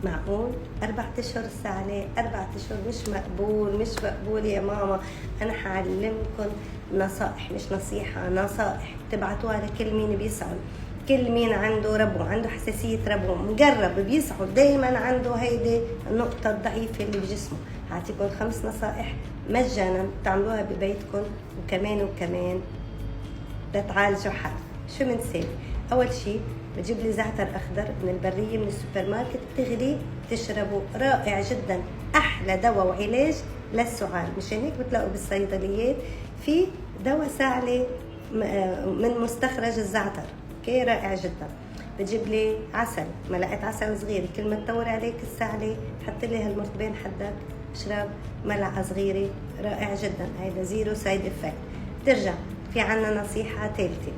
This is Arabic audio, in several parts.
معقول 4 اشهر سعلة؟ 4 اشهر مش مقبول، مش مقبول يا ماما. انا حعلمكم نصائح، مش نصيحة، نصائح تبعتوها لكل مين بيسعل، كل مين عنده ربو، عنده حساسية ربو مجرب بيسعل دايما عنده هيدي النقطة الضعيفة اللي بجسمه. هعطيكم 5 نصائح مجانا تعملوها ببيتكم، وكمان تتعالجوا حال. شو بنسوي؟ اول شيء بجيب لي زعتر اخضر من البريه من السوبر ماركت، بتغليه تشربه، رائع جدا، احلى دواء وعلاج للسعال. مشان هيك بتلاقوا بالصيدليات في دواء سعلة من مستخرج الزعتر، اوكي، رائع جدا. بجيب لي عسل، ملعقه عسل صغيره، كل ما تدور عليك السعلة حط لي هالمرتبين حدك، اشرب ملعقه صغيره، رائع جدا، هيدا زيرو سايد افكت. بترجع في عنا نصيحه ثالثه،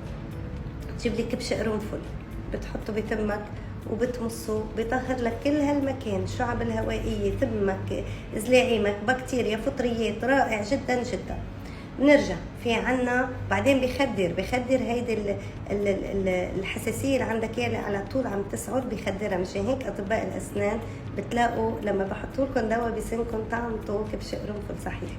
تجيب لي كبش قرنفل، بتحطه بتمك وبتمصه، بيطهر لك كل هالمكان، الشعب الهوائيه، تمك، زلاعيمك، بكتيريا، فطريات، رائع جدا جدا. بنرجع في عنا بعدين بخدر هيدي الحساسيه اللي عندك اياها اللي على طول عم تسعد، بخدرها. مشان هيك اطباء الاسنان بتلاقوا لما بحطوا لكم دواء بسنكم طعمته كبش قرنفل صحيح.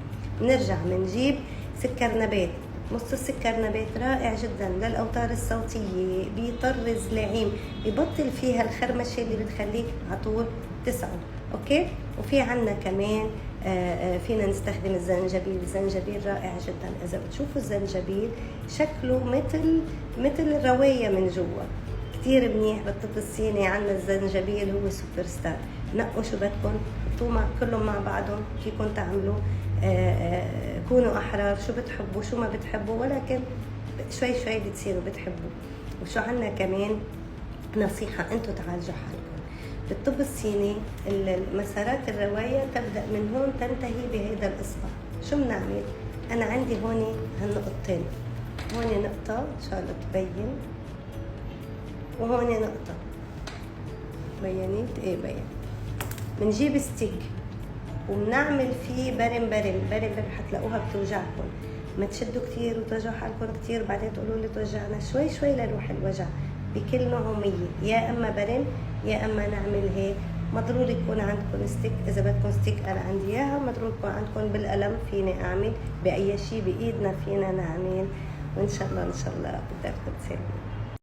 بنرجع بنجيب سكر نبات، نص السكر نبات رائع جدا للاوتار الصوتيه، بيطرز لعيم، ببطل فيها الخرمشه اللي بتخليك على طول تسعد، اوكي. وفي عنا كمان فينا نستخدم الزنجبيل رائع جدا. اذا بتشوفوا الزنجبيل شكله مثل الروايه من جوا، كتير منيح بالطب الصيني. عنا الزنجبيل هو سوبر ستار. نقوا شو بدكم، حطوه كلهم مع بعضهم، فيكم تعملوا كونوا احرار، شو بتحبوا شو ما بتحبوا، ولكن شوي شوي بتصيروا بتحبوا. وشو عنا كمان نصيحة انتو تعالجوا حالكم بالطب الصيني، المسارات الرواية تبدأ من هون تنتهي بهيدا الإصبع. شو بنعمل؟ أنا عندي هون هالنقطتين، هون نقطة إن شاء الله تبين، وهون نقطة، بينت؟ إيه بين. بنجيب ستيك وبنعمل فيه برم حتلاقوها بتوجعكم، ما تشدوا كتير وتوجعوا حالكم كتير بعدين تقولوا لي توجعنا، شوي لروح الوجع. بكل نوعية، يا اما برم يا اما نعمل هيك. مضروري يكون عندكم ستيك، اذا بدكم ستيك انا عندي اياها، مضروري يكون عندكم بالقلم، فيني اعمل باي شيء بايدنا، فينا نعمل، وان شاء الله بتقدروا تسوي.